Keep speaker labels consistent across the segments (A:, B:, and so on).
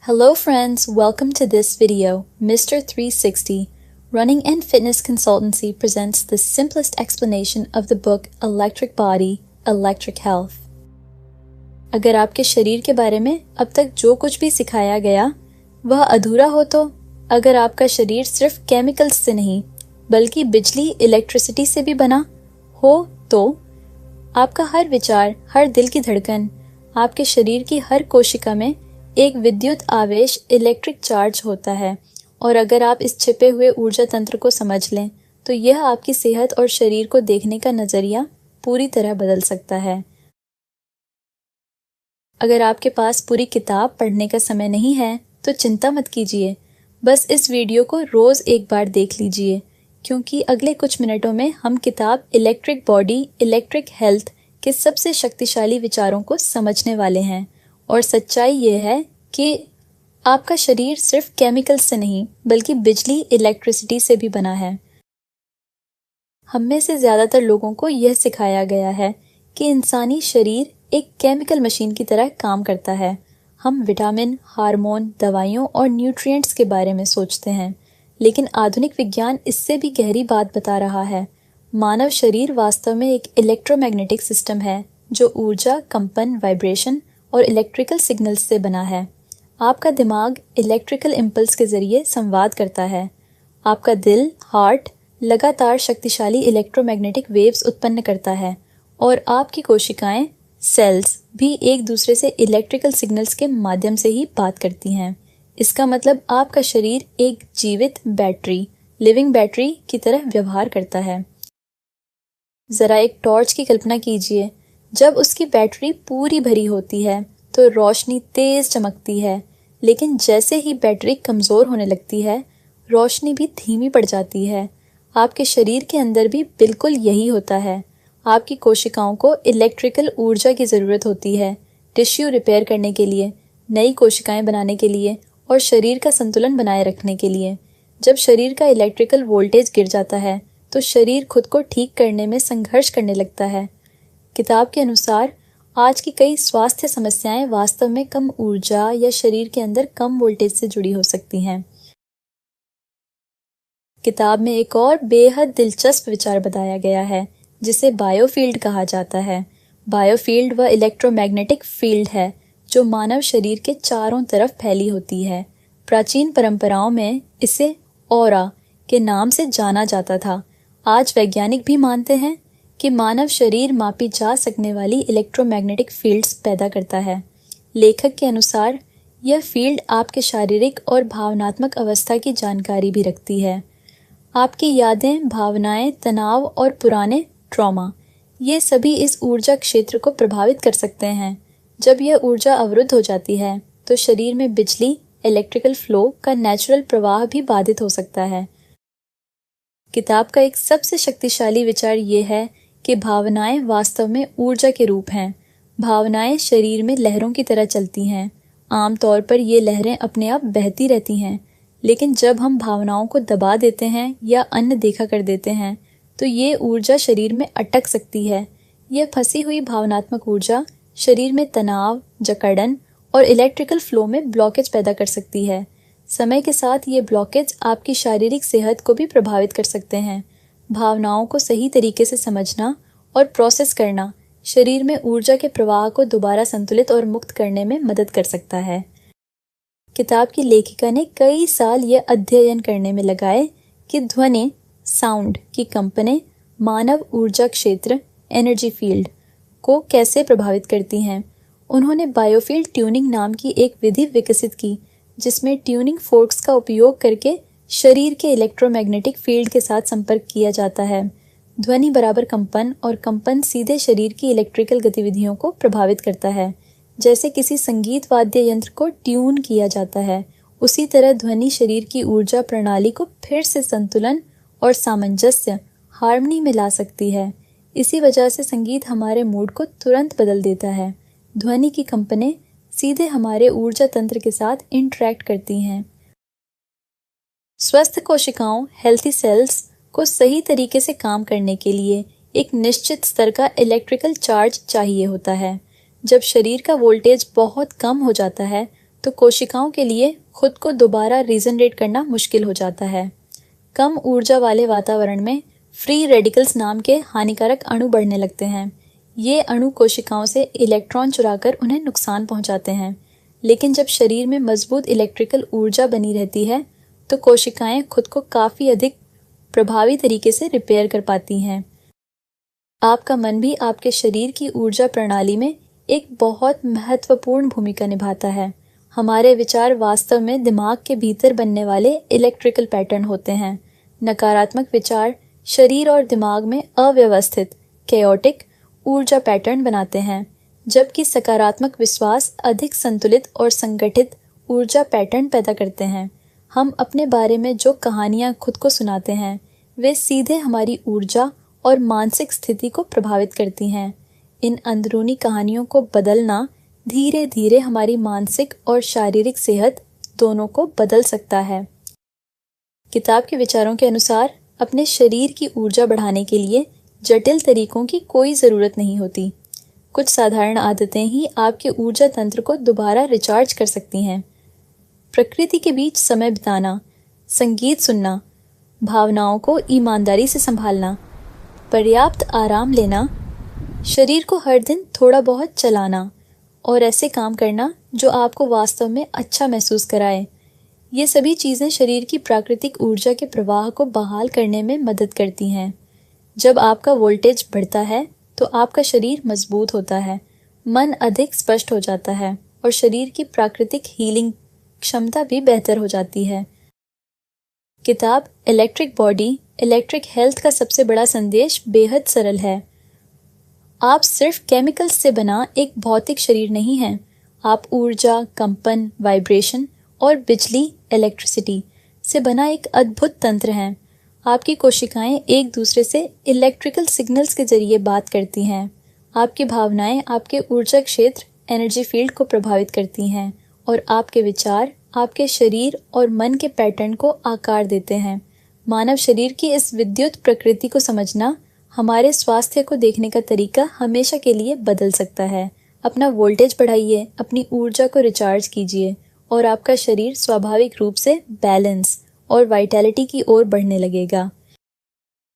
A: Hello friends, welcome to this video. Mr. 360, Running and Fitness Consultancy presents the simplest explanation of the book Electric Body, Electric Health. अगर आपके शरीर के बारे में अब तक जो कुछ भी सिखाया गया वह अधूरा हो तो अगर आपका शरीर सिर्फ केमिकल्स से नहीं बल्कि बिजली इलेक्ट्रिसिटी से भी बना हो तो आपका हर विचार, हर दिल की धड़कन, आपके शरीर की हर कोशिका में एक विद्युत आवेश इलेक्ट्रिक चार्ज होता है और अगर आप इस छिपे हुए ऊर्जा तंत्र को समझ लें तो यह आपकी सेहत और शरीर को देखने का नजरिया पूरी तरह बदल सकता है। अगर आपके पास पूरी किताब पढ़ने का समय नहीं है तो चिंता मत कीजिए, बस इस वीडियो को रोज एक बार देख लीजिए क्योंकि अगले कुछ मिनटों में हम किताब इलेक्ट्रिक बॉडी इलेक्ट्रिक हेल्थ के सबसे शक्तिशाली विचारों को समझने वाले हैं। और सच्चाई ये है कि आपका शरीर सिर्फ केमिकल से नहीं बल्कि बिजली इलेक्ट्रिसिटी से भी बना है। हम में से ज्यादातर लोगों को यह सिखाया गया है कि इंसानी शरीर एक केमिकल मशीन की तरह काम करता है। हम विटामिन, हार्मोन, दवाइयों और न्यूट्रिएंट्स के बारे में सोचते हैं, लेकिन आधुनिक विज्ञान इससे भी गहरी बात बता रहा है। मानव शरीर वास्तव में एक इलेक्ट्रोमैग्नेटिक सिस्टम है जो ऊर्जा, कंपन, वाइब्रेशन और इलेक्ट्रिकल सिग्नल्स से बना है। आपका दिमाग इलेक्ट्रिकल इम्पल्स के जरिए संवाद करता है। आपका दिल, हार्ट, लगातार शक्तिशाली इलेक्ट्रोमैग्नेटिक वेव्स उत्पन्न करता है और आपकी कोशिकाएं, सेल्स भी एक दूसरे से इलेक्ट्रिकल सिग्नल्स के माध्यम से ही बात करती हैं। इसका मतलब आपका शरीर एक जीवित बैटरी, लिविंग बैटरी की तरह व्यवहार करता है। जरा एक टॉर्च की कल्पना कीजिए। जब उसकी बैटरी पूरी भरी होती है तो रोशनी तेज चमकती है, लेकिन जैसे ही बैटरी कमजोर होने लगती है रोशनी भी धीमी पड़ जाती है। आपके शरीर के अंदर भी बिल्कुल यही होता है। आपकी कोशिकाओं को इलेक्ट्रिकल ऊर्जा की जरूरत होती है टिश्यू रिपेयर करने के लिए, नई कोशिकाएं बनाने के लिए और शरीर का संतुलन बनाए रखने के लिए। जब शरीर का इलेक्ट्रिकल वोल्टेज गिर जाता है तो शरीर खुद को ठीक करने में संघर्ष करने लगता है। किताब के अनुसार आज की कई स्वास्थ्य समस्याएं वास्तव में कम ऊर्जा या शरीर के अंदर कम वोल्टेज से जुड़ी हो सकती हैं। किताब में एक और बेहद दिलचस्प विचार बताया गया है जिसे बायोफील्ड कहा जाता है। बायोफील्ड वह इलेक्ट्रोमैग्नेटिक फील्ड है जो मानव शरीर के चारों तरफ फैली होती है। प्राचीन परंपराओं में इसे ऑरा के नाम से जाना जाता था। आज वैज्ञानिक भी मानते हैं कि मानव शरीर मापी जा सकने वाली इलेक्ट्रोमैग्नेटिक फील्ड्स पैदा करता है। लेखक के अनुसार यह फील्ड आपके शारीरिक और भावनात्मक अवस्था की जानकारी भी रखती है। आपकी यादें, भावनाएं, तनाव और पुराने ट्रॉमा, ये सभी इस ऊर्जा क्षेत्र को प्रभावित कर सकते हैं। जब यह ऊर्जा अवरुद्ध हो जाती है तो शरीर में बिजली, इलेक्ट्रिकल फ्लो का नेचुरल प्रवाह भी बाधित हो सकता है। किताब का एक सबसे शक्तिशाली विचार ये है कि भावनाएं वास्तव में ऊर्जा के रूप हैं। भावनाएं शरीर में लहरों की तरह चलती हैं। आमतौर पर ये लहरें अपने आप बहती रहती हैं, लेकिन जब हम भावनाओं को दबा देते हैं या अनदेखा कर देते हैं तो ये ऊर्जा शरीर में अटक सकती है। यह फंसी हुई भावनात्मक ऊर्जा शरीर में तनाव, जकड़न और इलेक्ट्रिकल फ्लो में ब्लॉकेज पैदा कर सकती है। समय के साथ ये ब्लॉकेज आपकी शारीरिक सेहत को भी प्रभावित कर सकते हैं। भावनाओं को सही तरीके से समझना और प्रोसेस करना शरीर में ऊर्जा के प्रवाह को दोबारा संतुलित और मुक्त करने में मदद कर सकता है। किताब की लेखिका ने कई साल यह अध्ययन करने में लगाए कि ध्वनि, साउंड की कंपनें मानव ऊर्जा क्षेत्र, एनर्जी फील्ड को कैसे प्रभावित करती हैं। उन्होंने बायोफील्ड ट्यूनिंग नाम की एक विधि विकसित की जिसमें ट्यूनिंग फोर्क्स का उपयोग करके शरीर के इलेक्ट्रोमैग्नेटिक फील्ड के साथ संपर्क किया जाता है। ध्वनि बराबर कंपन और कंपन सीधे शरीर की इलेक्ट्रिकल गतिविधियों को प्रभावित करता है। जैसे किसी संगीत वाद्य यंत्र को ट्यून किया जाता है, उसी तरह ध्वनि शरीर की ऊर्जा प्रणाली को फिर से संतुलन और सामंजस्य, हार्मनी में ला सकती है। इसी वजह से संगीत हमारे मूड को तुरंत बदल देता है। ध्वनि की कंपनें सीधे हमारे ऊर्जा तंत्र के साथ इंटरैक्ट करती हैं। स्वस्थ कोशिकाओं, हेल्थी सेल्स को सही तरीके से काम करने के लिए एक निश्चित स्तर का इलेक्ट्रिकल चार्ज चाहिए होता है। जब शरीर का वोल्टेज बहुत कम हो जाता है तो कोशिकाओं के लिए खुद को दोबारा रीजनरेट करना मुश्किल हो जाता है। कम ऊर्जा वाले वातावरण में फ्री रेडिकल्स नाम के हानिकारक अणु बढ़ने लगते हैं। ये अणु कोशिकाओं से इलेक्ट्रॉन चुराकर उन्हें नुकसान पहुंचाते हैं। लेकिन जब शरीर में मजबूत इलेक्ट्रिकल ऊर्जा बनी रहती है तो कोशिकाएं खुद को काफ़ी अधिक प्रभावी तरीके से रिपेयर कर पाती हैं। आपका मन भी आपके शरीर की ऊर्जा प्रणाली में एक बहुत महत्वपूर्ण भूमिका निभाता है। हमारे विचार वास्तव में दिमाग के भीतर बनने वाले इलेक्ट्रिकल पैटर्न होते हैं। नकारात्मक विचार शरीर और दिमाग में अव्यवस्थित केओटिक ऊर्जा पैटर्न बनाते हैं, जबकि सकारात्मक विश्वास अधिक संतुलित और संगठित ऊर्जा पैटर्न पैदा करते हैं। हम अपने बारे में जो कहानियाँ खुद को सुनाते हैं वे सीधे हमारी ऊर्जा और मानसिक स्थिति को प्रभावित करती हैं। इन अंदरूनी कहानियों को बदलना धीरे धीरे हमारी मानसिक और शारीरिक सेहत दोनों को बदल सकता है। किताब के विचारों के अनुसार अपने शरीर की ऊर्जा बढ़ाने के लिए जटिल तरीकों की कोई ज़रूरत नहीं होती। कुछ साधारण आदतें ही आपके ऊर्जा तंत्र को दोबारा रिचार्ज कर सकती हैं। प्रकृति के बीच समय बिताना, संगीत सुनना, भावनाओं को ईमानदारी से संभालना, पर्याप्त आराम लेना, शरीर को हर दिन थोड़ा बहुत चलाना और ऐसे काम करना जो आपको वास्तव में अच्छा महसूस कराए। ये सभी चीज़ें शरीर की प्राकृतिक ऊर्जा के प्रवाह को बहाल करने में मदद करती हैं। जब आपका वोल्टेज बढ़ता है तो आपका शरीर मजबूत होता है, मन अधिक स्पष्ट हो जाता है और शरीर की प्राकृतिक हीलिंग क्षमता भी बेहतर हो जाती है। किताब इलेक्ट्रिक बॉडी इलेक्ट्रिक हेल्थ का सबसे बड़ा संदेश बेहद सरल है। आप सिर्फ केमिकल्स से बना एक भौतिक शरीर नहीं हैं। आप ऊर्जा, कंपन, वाइब्रेशन और बिजली इलेक्ट्रिसिटी से बना एक अद्भुत तंत्र हैं। आपकी कोशिकाएं एक दूसरे से इलेक्ट्रिकल सिग्नल्स के जरिए बात करती हैं। आपकी भावनाएं आपके ऊर्जा क्षेत्र एनर्जी फील्ड को प्रभावित करती हैं और आपके विचार आपके शरीर और मन के पैटर्न को आकार देते हैं। मानव शरीर की इस विद्युत प्रकृति को समझना हमारे स्वास्थ्य को देखने का तरीका हमेशा के लिए बदल सकता है। अपना वोल्टेज बढ़ाइए, अपनी ऊर्जा को रिचार्ज कीजिए और आपका शरीर स्वाभाविक रूप से बैलेंस और वाइटैलिटी की ओर बढ़ने लगेगा।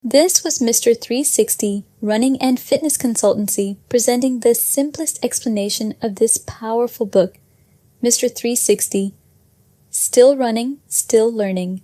A: This was Mr. 360 Running and Fitness Consultancy presenting the simplest explanation of this powerful book. Mr. 360, still running, still learning.